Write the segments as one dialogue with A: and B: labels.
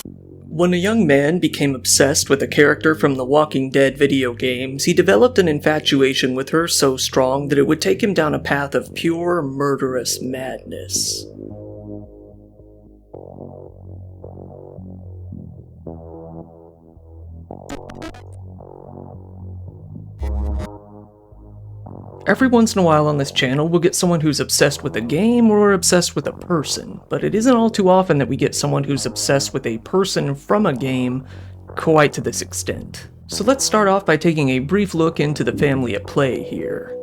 A: When a young man became obsessed with a character from the Walking Dead video games, he developed an infatuation with her so strong that it would take him down a path of pure, murderous madness. Every once in a while on this channel, we'll get someone who's obsessed with a game or obsessed with a person, but it isn't all too often that we get someone who's obsessed with a person from a game quite to this extent. So let's start off by taking a brief look into the family at play here.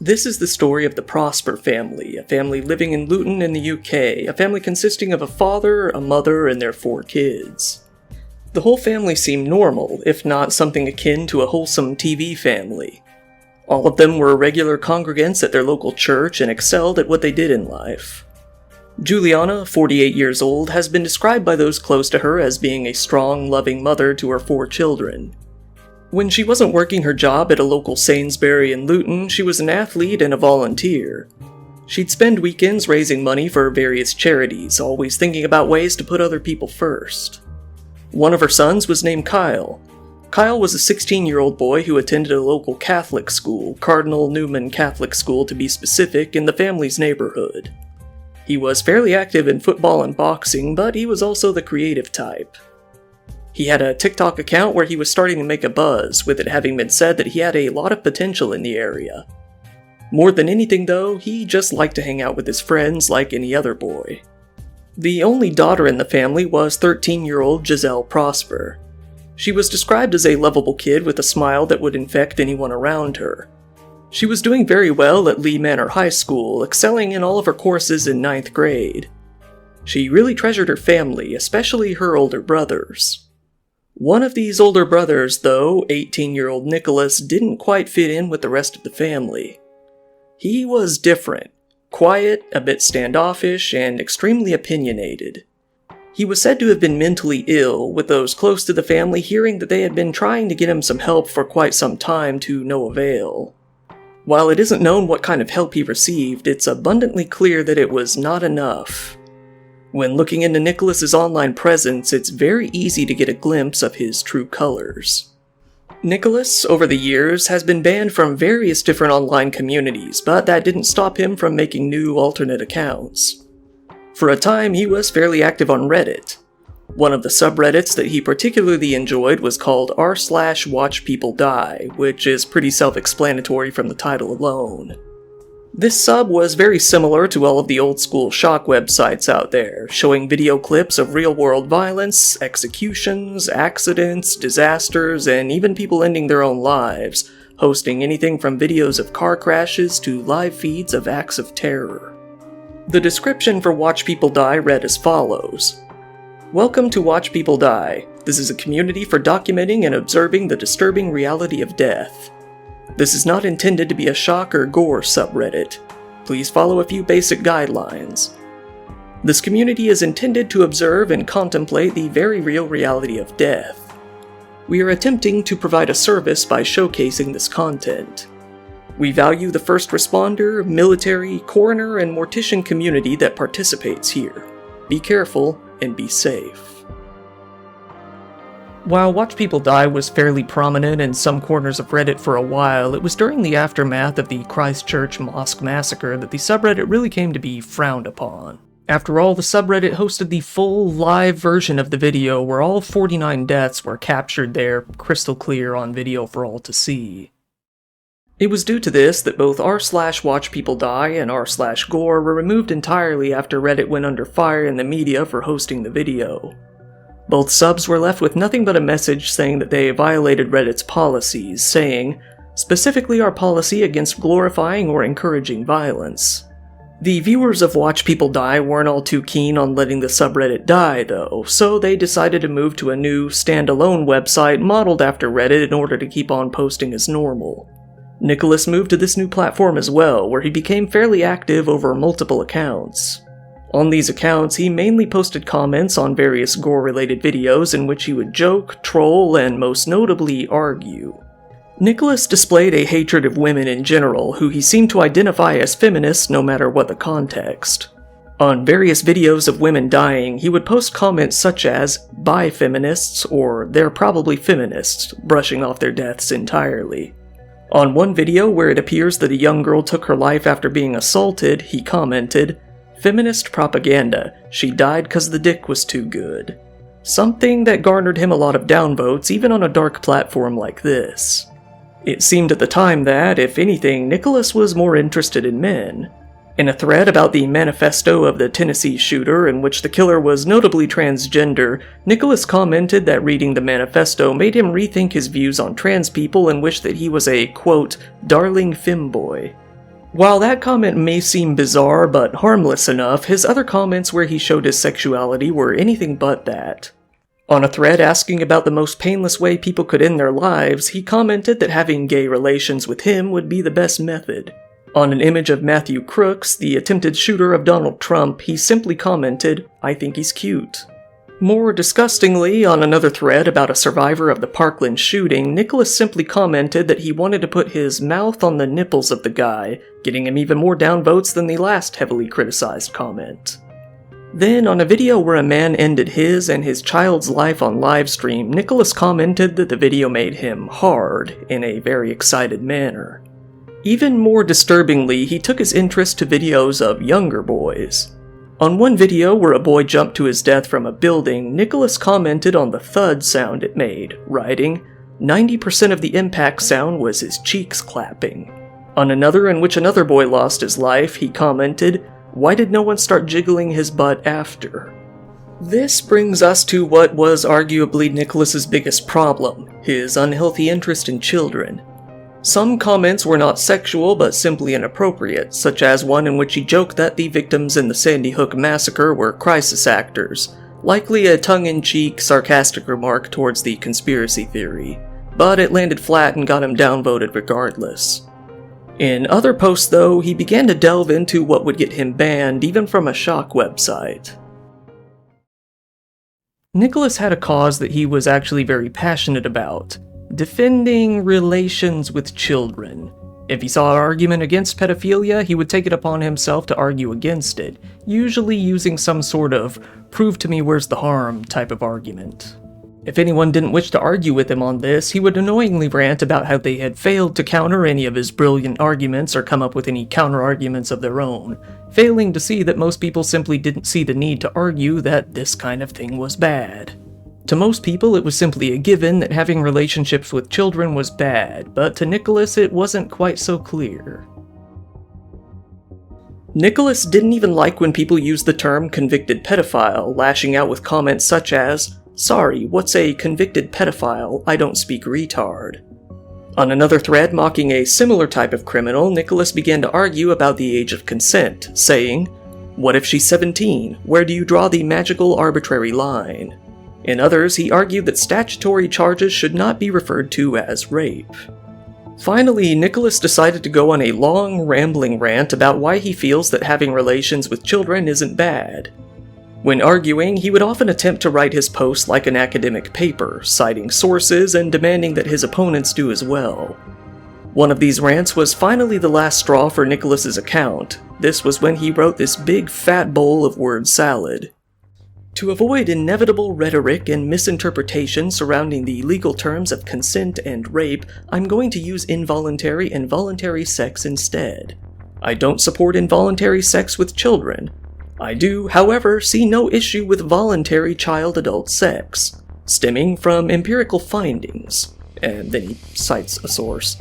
A: This is the story of the Prosper family, a family living in Luton in the UK, a family consisting of a father, a mother, and their 4 kids. The whole family seemed normal, if not something akin to a wholesome TV family. All of them were regular congregants at their local church and excelled at what they did in life. Juliana, 48 years old, has been described by those close to her as being a strong, loving mother to her 4 children. When she wasn't working her job at a local Sainsbury in Luton, she was an athlete and a volunteer. She'd spend weekends raising money for various charities, always thinking about ways to put other people first. One of her sons was named Kyle. Kyle was a 16-year-old boy who attended a local Catholic school, Cardinal Newman Catholic School to be specific, in the family's neighborhood. He was fairly active in football and boxing, but he was also the creative type. He had a TikTok account where he was starting to make a buzz, with it having been said that he had a lot of potential in the area. More than anything though, he just liked to hang out with his friends like any other boy. The only daughter in the family was 13-year-old Giselle Prosper. She was described as a lovable kid with a smile that would infect anyone around her. She was doing very well at Lee Manor High School, excelling in all of her courses in 9th grade. She really treasured her family, especially her older brothers. One of these older brothers, though, 18-year-old Nicholas, didn't quite fit in with the rest of the family. He was different, quiet, a bit standoffish, and extremely opinionated. He was said to have been mentally ill, with those close to the family hearing that they had been trying to get him some help for quite some time to no avail. While it isn't known what kind of help he received, it's abundantly clear that it was not enough. When looking into Nicholas's online presence, it's very easy to get a glimpse of his true colors. Nicholas, over the years, has been banned from various different online communities, but that didn't stop him from making new alternate accounts. For a time, he was fairly active on Reddit. One of the subreddits that he particularly enjoyed was called r/WatchPeopleDie, which is pretty self-explanatory from the title alone. This sub was very similar to all of the old-school shock websites out there, showing video clips of real-world violence, executions, accidents, disasters, and even people ending their own lives, hosting anything from videos of car crashes to live feeds of acts of terror. The description for Watch People Die read as follows. Welcome to Watch People Die. This is a community for documenting and observing the disturbing reality of death. This is not intended to be a shock or gore subreddit. Please follow a few basic guidelines. This community is intended to observe and contemplate the very real reality of death. We are attempting to provide a service by showcasing this content. We value the first responder, military, coroner, and mortician community that participates here. Be careful and be safe. While Watch People Die was fairly prominent in some corners of Reddit for a while, it was during the aftermath of the Christchurch Mosque Massacre that the subreddit really came to be frowned upon. After all, the subreddit hosted the full live version of the video where all 49 deaths were captured there crystal clear on video for all to see. It was due to this that both r/WatchPeopleDie and r/Gore were removed entirely after Reddit went under fire in the media for hosting the video. Both subs were left with nothing but a message saying that they violated Reddit's policies, saying, specifically our policy against glorifying or encouraging violence. The viewers of Watch People Die weren't all too keen on letting the subreddit die, though, so they decided to move to a new, standalone website modeled after Reddit in order to keep on posting as normal. Nicholas moved to this new platform as well, where he became fairly active over multiple accounts. On these accounts, he mainly posted comments on various gore-related videos in which he would joke, troll, and most notably, argue. Nicholas displayed a hatred of women in general, who he seemed to identify as feminists no matter what the context. On various videos of women dying, he would post comments such as, "Bye feminists," or "They're probably feminists," brushing off their deaths entirely. On one video where it appears that a young girl took her life after being assaulted, he commented, "Feminist propaganda, she died 'cause the dick was too good." Something that garnered him a lot of downvotes even on a dark platform like this. It seemed at the time that, if anything, Nicholas was more interested in men. In a thread about the manifesto of the Tennessee shooter, in which the killer was notably transgender, Nicholas commented that reading the manifesto made him rethink his views on trans people and wish that he was a, quote, "darling femboy." While that comment may seem bizarre but harmless enough, his other comments where he showed his sexuality were anything but that. On a thread asking about the most painless way people could end their lives, he commented that having gay relations with him would be the best method. On an image of Matthew Crooks, the attempted shooter of Donald Trump, he simply commented, "I think he's cute." More disgustingly, on another thread about a survivor of the Parkland shooting, Nicholas simply commented that he wanted to put his mouth on the nipples of the guy, getting him even more downvotes than the last heavily criticized comment. Then, on a video where a man ended his and his child's life on livestream, Nicholas commented that the video made him hard in a very excited manner. Even more disturbingly, he took his interest to videos of younger boys. On one video where a boy jumped to his death from a building, Nicholas commented on the thud sound it made, writing, 90% of the impact sound was his cheeks clapping. On another in which another boy lost his life, he commented, "Why did no one start jiggling his butt after?" This brings us to what was arguably Nicholas's biggest problem, his unhealthy interest in children. Some comments were not sexual but simply inappropriate, such as one in which he joked that the victims in the Sandy Hook massacre were crisis actors, likely a tongue-in-cheek, sarcastic remark towards the conspiracy theory, but it landed flat and got him downvoted regardless. In other posts though, he began to delve into what would get him banned even from a shock website. Nicholas had a cause that he was actually very passionate about: defending relations with children. If he saw an argument against pedophilia, he would take it upon himself to argue against it, usually using some sort of "prove to me where's the harm" type of argument. If anyone didn't wish to argue with him on this, he would annoyingly rant about how they had failed to counter any of his brilliant arguments or come up with any counter-arguments of their own, failing to see that most people simply didn't see the need to argue that this kind of thing was bad. To most people, it was simply a given that having relationships with children was bad, but to Nicholas, it wasn't quite so clear. Nicholas didn't even like when people used the term convicted pedophile, lashing out with comments such as, "Sorry, what's a convicted pedophile? I don't speak retard." On another thread mocking a similar type of criminal, Nicholas began to argue about the age of consent, saying, "What if she's 17? Where do you draw the magical arbitrary line?" In others, he argued that statutory charges should not be referred to as rape. Finally, Nicholas decided to go on a long, rambling rant about why he feels that having relations with children isn't bad. When arguing, he would often attempt to write his posts like an academic paper, citing sources and demanding that his opponents do as well. One of these rants was finally the last straw for Nicholas's account. This was when he wrote this big fat bowl of word salad. To avoid inevitable rhetoric and misinterpretation surrounding the legal terms of consent and rape, I'm going to use involuntary and voluntary sex instead. I don't support involuntary sex with children. I do, however, see no issue with voluntary child-adult sex, stemming from empirical findings. And then he cites a source.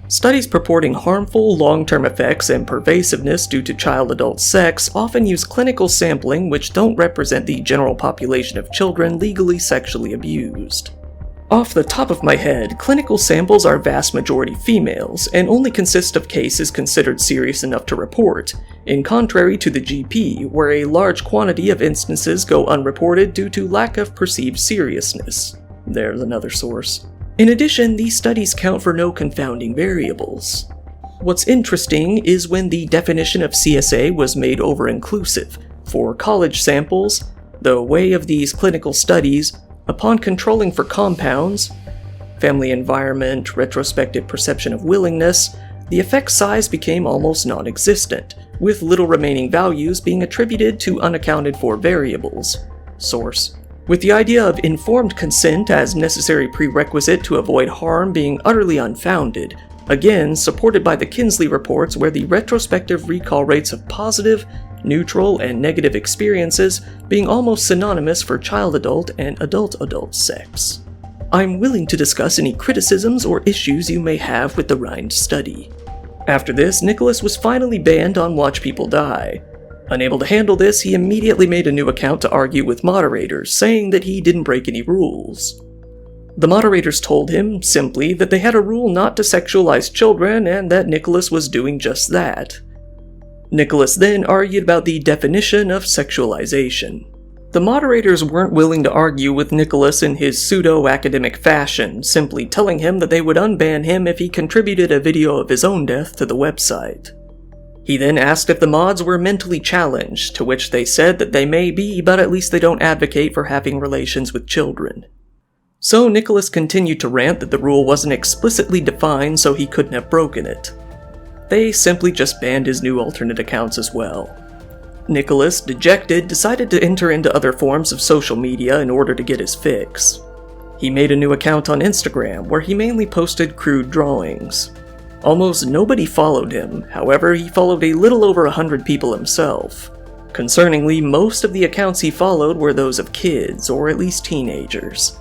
A: Studies purporting harmful long-term effects and pervasiveness due to child-adult sex often use clinical sampling which don't represent the general population of children legally sexually abused. Off the top of my head, clinical samples are vast majority females and only consist of cases considered serious enough to report, in contrary to the GP, where a large quantity of instances go unreported due to lack of perceived seriousness. There's another source. In addition, these studies count for no confounding variables. What's interesting is when the definition of CSA was made over-inclusive. For college samples, the way of these clinical studies, upon controlling for compounds, family environment, retrospective perception of willingness, the effect size became almost non-existent, with little remaining values being attributed to unaccounted for variables. Source: with the idea of informed consent as necessary prerequisite to avoid harm being utterly unfounded, again supported by the Kinsley reports where the retrospective recall rates of positive, neutral, and negative experiences being almost synonymous for child-adult and adult-adult sex. I'm willing to discuss any criticisms or issues you may have with the Rind study. After this, Nicholas was finally banned on Watch People Die. Unable to handle this, he immediately made a new account to argue with moderators, saying that he didn't break any rules. The moderators told him, simply, that they had a rule not to sexualize children and that Nicholas was doing just that. Nicholas then argued about the definition of sexualization. The moderators weren't willing to argue with Nicholas in his pseudo-academic fashion, simply telling him that they would unban him if he contributed a video of his own death to the website. He then asked if the mods were mentally challenged, to which they said that they may be, but at least they don't advocate for having relations with children. So Nicholas continued to rant that the rule wasn't explicitly defined, so he couldn't have broken it. They simply just banned his new alternate accounts as well. Nicholas, dejected, decided to enter into other forms of social media in order to get his fix. He made a new account on Instagram, where he mainly posted crude drawings. Almost nobody followed him, however, he followed a little over 100 people himself. Concerningly, most of the accounts he followed were those of kids, or at least teenagers.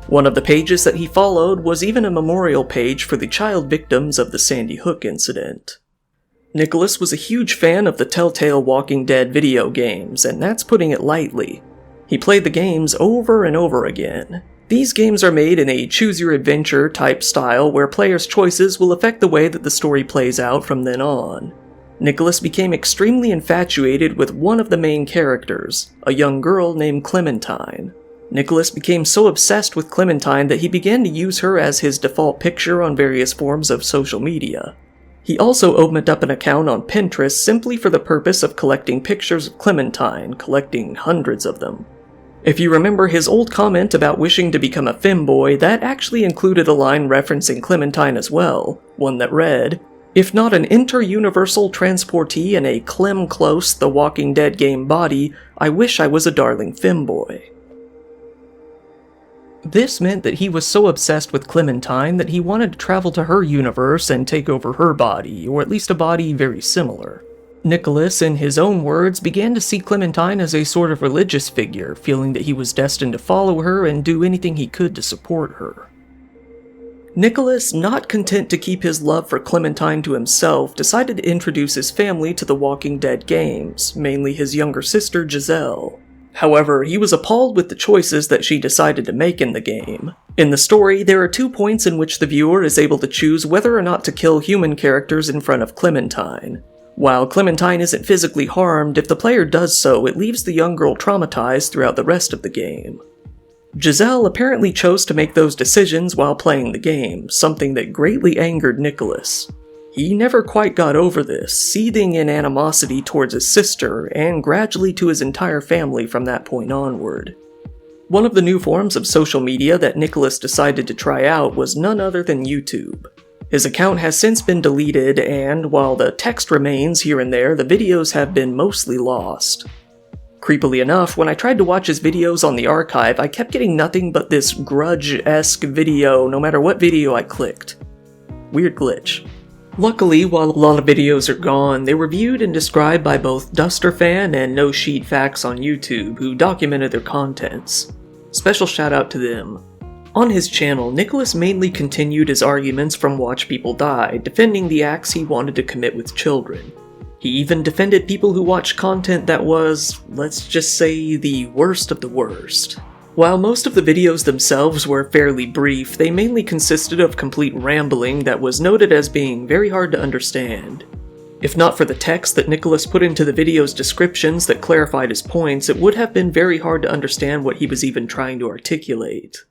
A: One of the pages that he followed was even a memorial page for the child victims of the Sandy Hook incident. Nicholas was a huge fan of the Telltale Walking Dead video games, and that's putting it lightly. He played the games over and over again. These games are made in a choose-your-adventure type style where players' choices will affect the way that the story plays out from then on. Nicholas became extremely infatuated with one of the main characters, a young girl named Clementine. Nicholas became so obsessed with Clementine that he began to use her as his default picture on various forms of social media. He also opened up an account on Pinterest simply for the purpose of collecting pictures of Clementine, collecting hundreds of them. If you remember his old comment about wishing to become a femboy, that actually included a line referencing Clementine as well, one that read, "If not an inter-universal transportee in a Clem-Close The Walking Dead game body, I wish I was a darling femboy." This meant that he was so obsessed with Clementine that he wanted to travel to her universe and take over her body, or at least a body very similar. Nicholas, in his own words, began to see Clementine as a sort of religious figure, feeling that he was destined to follow her and do anything he could to support her. Nicholas, not content to keep his love for Clementine to himself, decided to introduce his family to the Walking Dead games, mainly his younger sister Giselle. However, he was appalled with the choices that she decided to make in the game. In the story, there are 2 points in which the viewer is able to choose whether or not to kill human characters in front of Clementine. While Clementine isn't physically harmed, if the player does so, it leaves the young girl traumatized throughout the rest of the game. Giselle apparently chose to make those decisions while playing the game, something that greatly angered Nicholas. He never quite got over this, seething in animosity towards his sister, and gradually to his entire family from that point onward. One of the new forms of social media that Nicholas decided to try out was none other than YouTube. His account has since been deleted, and while the text remains here and there, the videos have been mostly lost. Creepily enough, when I tried to watch his videos on the archive, I kept getting nothing but this grudge-esque video no matter what video I clicked. Weird glitch. Luckily, while a lot of videos are gone, they were viewed and described by both DusterFan and No Sheet Facts on YouTube, who documented their contents. Special shout out to them. On his channel, Nicholas mainly continued his arguments from Watch People Die, defending the acts he wanted to commit with children. He even defended people who watched content that was, let's just say, the worst of the worst. While most of the videos themselves were fairly brief, they mainly consisted of complete rambling that was noted as being very hard to understand. If not for the text that Nicholas put into the video's descriptions that clarified his points, it would have been very hard to understand what he was even trying to articulate.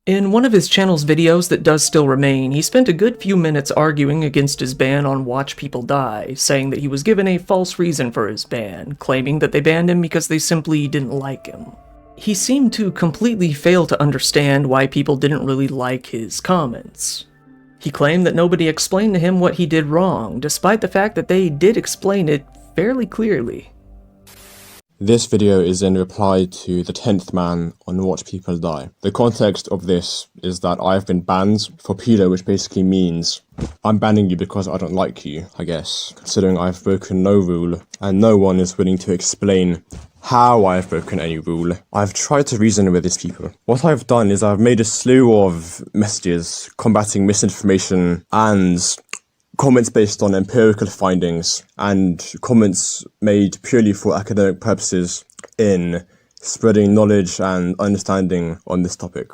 A: In one of his channel's videos that does still remain, he spent a good few minutes arguing against his ban on Watch People Die, saying that he was given a false reason for his ban, claiming that they banned him because they simply didn't like him. He seemed to completely fail to understand why people didn't really like his comments. He claimed that nobody explained to him what he did wrong, despite the fact that they did explain it fairly clearly.
B: This video is in reply to the 10th man on Watch People Die. The context of this is that I've been banned for pedo, which basically means I'm banning you because I don't like you, I guess, considering I've broken no rule and no one is willing to explain how I've broken any rule. I've tried to reason with these people. What I've done is I've made a slew of messages combating misinformation and comments based on empirical findings and comments made purely for academic purposes in spreading knowledge and understanding on this topic.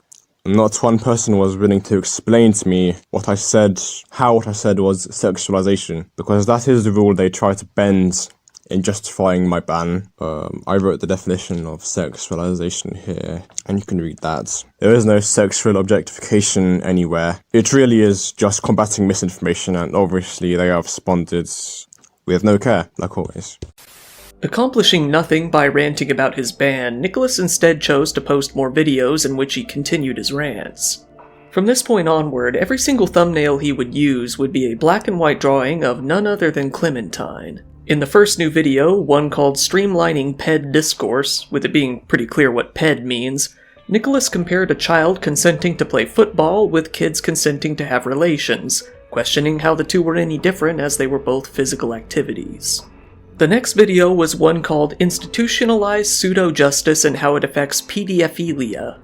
B: Not one person was willing to explain to me what I said, how what I said was sexualization, because that is the rule they try to bend in justifying my ban. I wrote the definition of sexualization here, and you can read that. There is no sexual objectification anywhere. It really is just combating misinformation, and obviously they have responded with no care, like always.
A: Accomplishing nothing by ranting about his ban, Nicholas instead chose to post more videos in which he continued his rants. From this point onward, every single thumbnail he would use would be a black and white drawing of none other than Clementine. In the first new video, one called Streamlining PED Discourse, with it being pretty clear what PED means, Nicholas compared a child consenting to play football with kids consenting to have relations, questioning how the two were any different as they were both physical activities. The next video was one called Institutionalized Pseudo-Justice and How It Affects Pedophilia.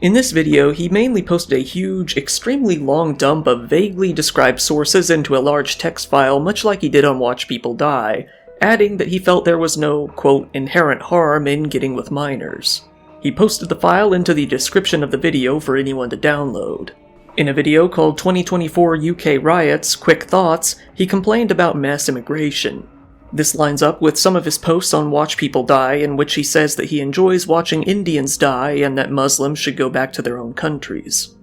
A: In this video, he mainly posted a huge, extremely long dump of vaguely described sources into a large text file much like he did on Watch People Die, adding that he felt there was no, quote, inherent harm in getting with minors. He posted the file into the description of the video for anyone to download. In a video called 2024 UK Riots, Quick Thoughts, he complained about mass immigration. This lines up with some of his posts on Watch People Die, in which he says that he enjoys watching Indians die and that Muslims should go back to their own countries.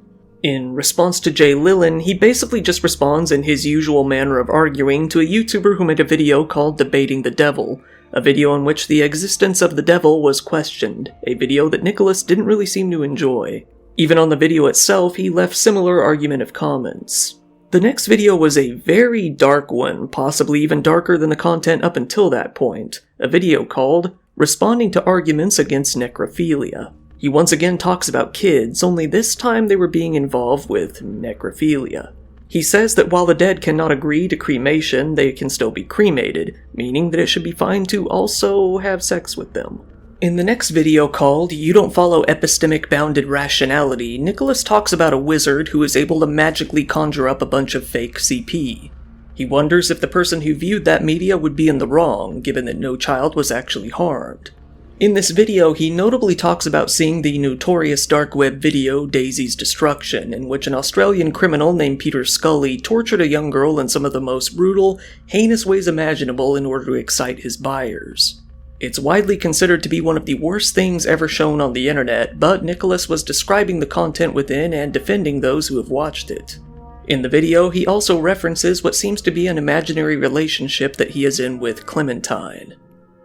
A: In response to Jay Lillen, he basically just responds in his usual manner of arguing to a YouTuber who made a video called Debating the Devil, a video in which the existence of the devil was questioned, a video that Nicholas didn't really seem to enjoy. Even on the video itself, he left similar argumentative comments. The next video was a very dark one, possibly even darker than the content up until that point, a video called Responding to Arguments Against Necrophilia. He once again talks about kids, only this time they were being involved with necrophilia. He says that while the dead cannot agree to cremation, they can still be cremated, meaning that it should be fine to also have sex with them. In the next video called You Don't Follow Epistemic Bounded Rationality, Nicholas talks about a wizard who is able to magically conjure up a bunch of fake CP. He wonders if the person who viewed that media would be in the wrong, given that no child was actually harmed. In this video, he notably talks about seeing the notorious dark web video Daisy's Destruction, in which an Australian criminal named Peter Scully tortured a young girl in some of the most brutal, heinous ways imaginable in order to excite his buyers. It's widely considered to be one of the worst things ever shown on the internet, but Nicholas was describing the content within and defending those who have watched it. In the video, he also references what seems to be an imaginary relationship that he is in with Clementine.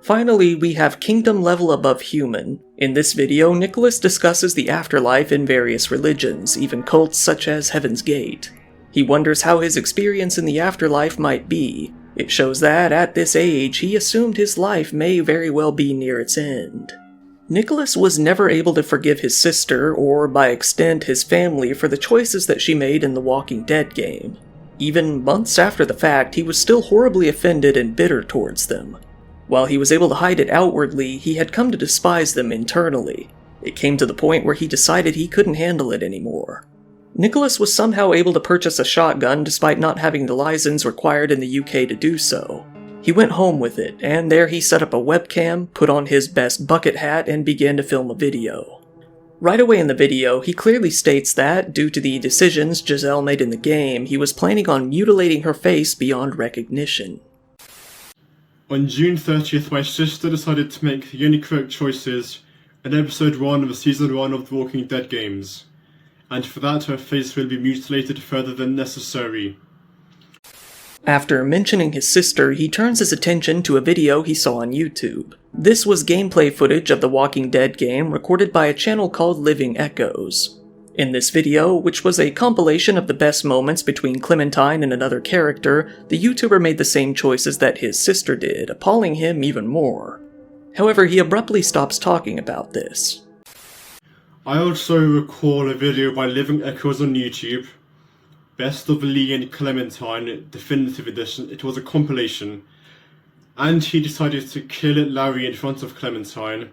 A: Finally, we have Kingdom Level Above Human. In this video, Nicholas discusses the afterlife in various religions, even cults such as Heaven's Gate. He wonders how his experience in the afterlife might be. It shows that, at this age, he assumed his life may very well be near its end. Nicholas was never able to forgive his sister, or by extent his family, for the choices that she made in the Walking Dead game. Even months after the fact, he was still horribly offended and bitter towards them. While he was able to hide it outwardly, he had come to despise them internally. It came to the point where he decided he couldn't handle it anymore. Nicholas was somehow able to purchase a shotgun despite not having the license required in the UK to do so. He went home with it, and there he set up a webcam, put on his best bucket hat, and began to film a video. Right away in the video, he clearly states that, due to the decisions Giselle made in the game, he was planning on mutilating her face beyond recognition.
C: On June 30th, my sister decided to make the only correct choices in episode 1 of season 1 of the Walking Dead games. And for that her face will be mutilated further than necessary.
A: After mentioning his sister, he turns his attention to a video he saw on YouTube. This was gameplay footage of the Walking Dead game recorded by a channel called Living Echoes. In this video, which was a compilation of the best moments between Clementine and another character, the YouTuber made the same choices that his sister did, appalling him even more. However, he abruptly stops talking about this.
C: I also recall a video by Living Echoes on YouTube, Best of Lee and Clementine Definitive Edition. It was a compilation, and he decided to kill Larry in front of Clementine,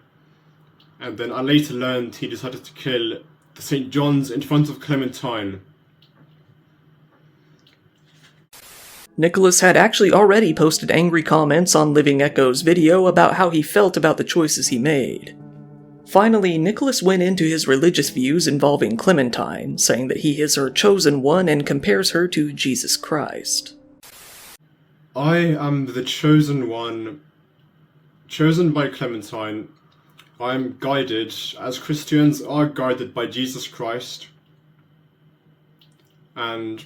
C: and then I later learned he decided to kill the St. John's in front of Clementine.
A: Nicholas had actually already posted angry comments on Living Echo's video about how he felt about the choices he made. Finally, Nicholas went into his religious views involving Clementine, saying that he is her chosen one and compares her to Jesus Christ.
C: I am the chosen one, chosen by Clementine. I am guided, as Christians are guided by Jesus Christ. And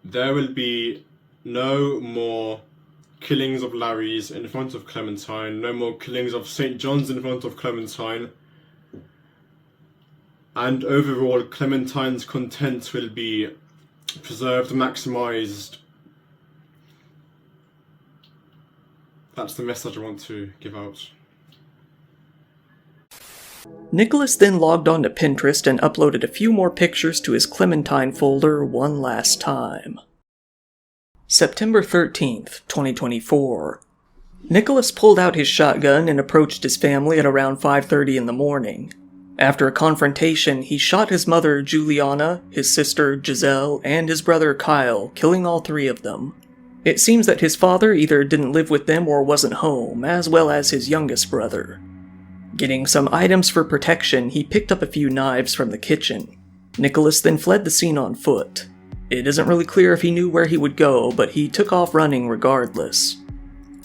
C: there will be no more killings of Larrys in front of Clementine, no more killings of St. John's in front of Clementine. And overall, Clementine's content will be preserved, maximized. That's the message I want to give out.
A: Nicholas then logged on to Pinterest and uploaded a few more pictures to his Clementine folder one last time. September 13th, 2024. Nicholas pulled out his shotgun and approached his family at around 5:30 in the morning. After a confrontation, he shot his mother, Juliana, his sister, Giselle, and his brother, Kyle, killing all three of them. It seems that his father either didn't live with them or wasn't home, as well as his youngest brother. Getting some items for protection, he picked up a few knives from the kitchen. Nicholas then fled the scene on foot. It isn't really clear if he knew where he would go, but he took off running regardless.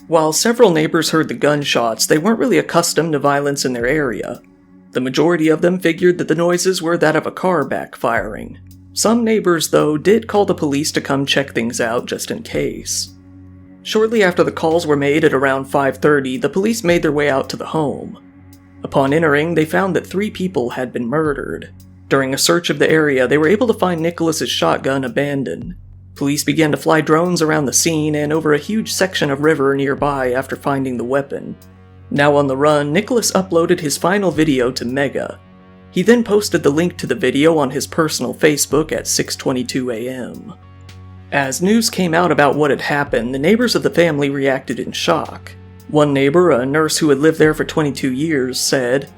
A: While several neighbors heard the gunshots, they weren't really accustomed to violence in their area. The majority of them figured that the noises were that of a car backfiring. Some neighbors, though, did call the police to come check things out just in case. Shortly after the calls were made at around 5:30, the police made their way out to the home. Upon entering, they found that 3 people had been murdered. During a search of the area, they were able to find Nicholas's shotgun abandoned. Police began to fly drones around the scene and over a huge section of river nearby after finding the weapon. Now on the run, Nicholas uploaded his final video to Mega. He then posted the link to the video on his personal Facebook at 6:22 a.m. As news came out about what had happened, the neighbors of the family reacted in shock. One neighbor, a nurse who had lived there for 22 years, said,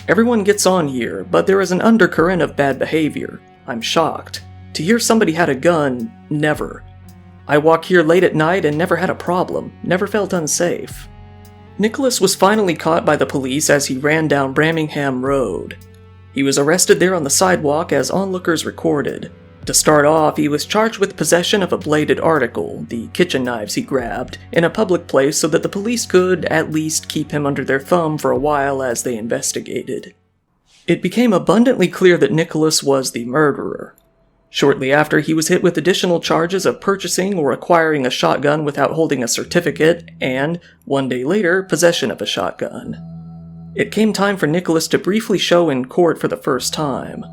A: "Everyone gets on here, but there is an undercurrent of bad behavior. I'm shocked. To hear somebody had a gun, never. I walk here late at night and never had a problem, never felt unsafe." Nicholas was finally caught by the police as he ran down Birmingham Road. He was arrested there on the sidewalk as onlookers recorded. To start off, he was charged with possession of a bladed article, the kitchen knives he grabbed, in a public place so that the police could at least keep him under their thumb for a while as they investigated. It became abundantly clear that Nicholas was the murderer. Shortly after, he was hit with additional charges of purchasing or acquiring a shotgun without holding a certificate, and, 1 day later, possession of a shotgun. It came time for Nicholas to briefly show in court for the first time.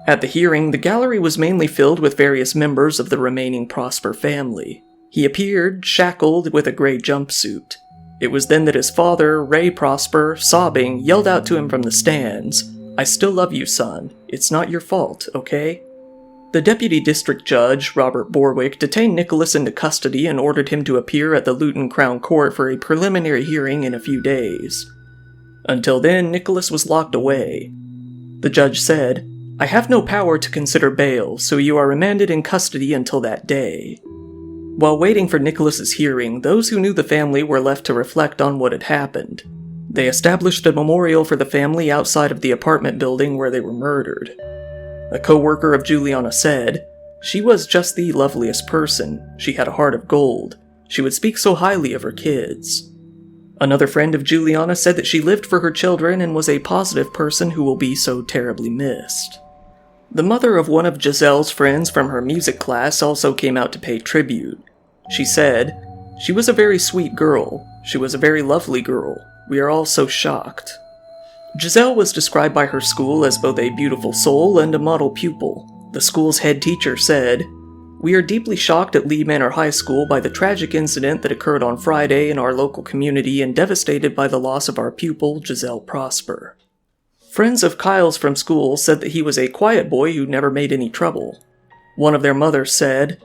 A: At the hearing, the gallery was mainly filled with various members of the remaining Prosper family. He appeared, shackled, with a gray jumpsuit. It was then that his father, Ray Prosper, sobbing, yelled out to him from the stands, "I still love you, son. It's not your fault, okay?" The deputy district judge, Robert Borwick, detained Nicholas into custody and ordered him to appear at the Luton Crown Court for a preliminary hearing in a few days. Until then, Nicholas was locked away. The judge said, "I have no power to consider bail, so you are remanded in custody until that day." While waiting for Nicholas's hearing, those who knew the family were left to reflect on what had happened. They established a memorial for the family outside of the apartment building where they were murdered. A co-worker of Juliana said, "She was just the loveliest person. She had a heart of gold. She would speak so highly of her kids." Another friend of Juliana said that she lived for her children and was a positive person who will be so terribly missed. The mother of one of Giselle's friends from her music class also came out to pay tribute. She said, "She was a very sweet girl. She was a very lovely girl. We are all so shocked." Giselle was described by her school as both a beautiful soul and a model pupil. The school's head teacher said, "We are deeply shocked at Lee Manor High School by the tragic incident that occurred on Friday in our local community and devastated by the loss of our pupil, Giselle Prosper." Friends of Kyle's from school said that he was a quiet boy who never made any trouble. One of their mothers said,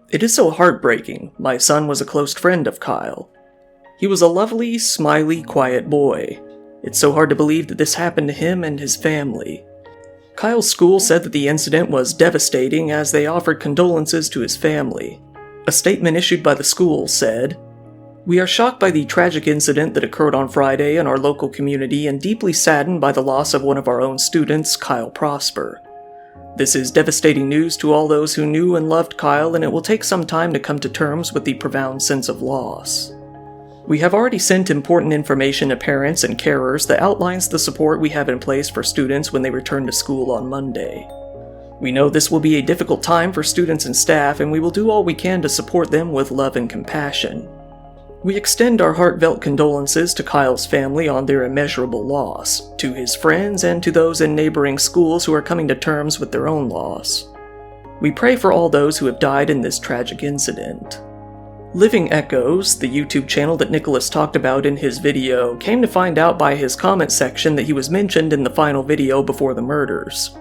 A: "It is so heartbreaking. My son was a close friend of Kyle. He was a lovely, smiley, quiet boy. It's so hard to believe that this happened to him and his family." Kyle's school said that the incident was devastating as they offered condolences to his family. A statement issued by the school said, "We are shocked by the tragic incident that occurred on Friday in our local community and deeply saddened by the loss of one of our own students, Kyle Prosper. This is devastating news to all those who knew and loved Kyle, and it will take some time to come to terms with the profound sense of loss. We have already sent important information to parents and carers that outlines the support we have in place for students when they return to school on Monday. We know this will be a difficult time for students and staff, and we will do all we can to support them with love and compassion. We extend our heartfelt condolences to Kyle's family on their immeasurable loss, to his friends, and to those in neighboring schools who are coming to terms with their own loss. We pray for all those who have died in this tragic incident." Living Echoes, the YouTube channel that Nicholas talked about in his video, came to find out by his comment section that he was mentioned in the final video before the murders.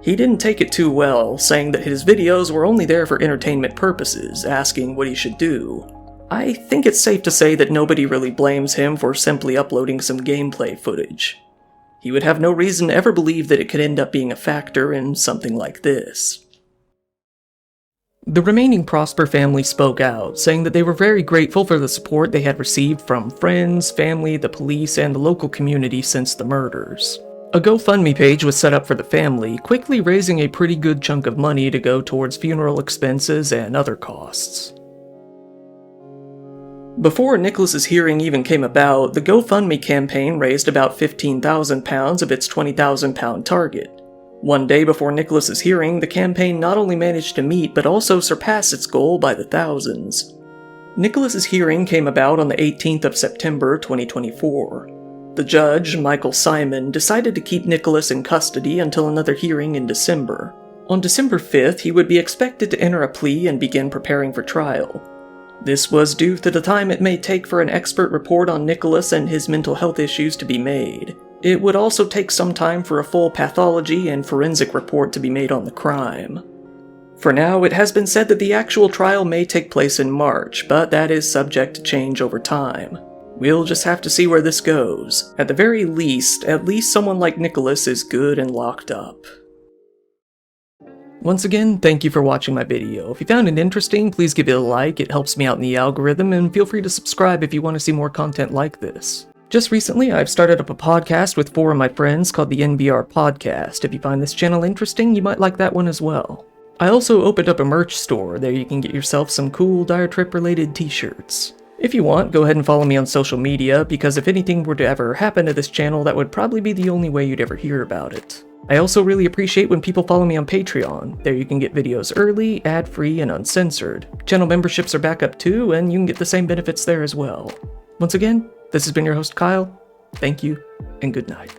A: He didn't take it too well, saying that his videos were only there for entertainment purposes, asking what he should do. I think it's safe to say that nobody really blames him for simply uploading some gameplay footage. He would have no reason to ever believe that it could end up being a factor in something like this. The remaining Prosper family spoke out, saying that they were very grateful for the support they had received from friends, family, the police, and the local community since the murders. A GoFundMe page was set up for the family, quickly raising a pretty good chunk of money to go towards funeral expenses and other costs. Before Nicholas's hearing even came about, the GoFundMe campaign raised about £15,000 of its £20,000 target. One day before Nicholas's hearing, the campaign not only managed to meet but also surpass its goal by the thousands. Nicholas's hearing came about on the 18th of September 2024. The judge, Michael Simon, decided to keep Nicholas in custody until another hearing in December. On December 5th, he would be expected to enter a plea and begin preparing for trial. This was due to the time it may take for an expert report on Nicholas and his mental health issues to be made. It would also take some time for a full pathology and forensic report to be made on the crime. For now, it has been said that the actual trial may take place in March, but that is subject to change over time. We'll just have to see where this goes. At the very least, at least someone like Nicholas is good and locked up. Once again, thank you for watching my video. If you found it interesting, please give it a like, it helps me out in the algorithm, and feel free to subscribe if you want to see more content like this. Just recently, I've started up a podcast with 4 of my friends called the NBR Podcast. If you find this channel interesting, you might like that one as well. I also opened up a merch store. There you can get yourself some cool Dire Trip related t-shirts. If you want, go ahead and follow me on social media, because if anything were to ever happen to this channel, that would probably be the only way you'd ever hear about it. I also really appreciate when people follow me on Patreon. There you can get videos early, ad-free, and uncensored. Channel memberships are back up too, and you can get the same benefits there as well. Once again, this has been your host Kyle. Thank you, and good night.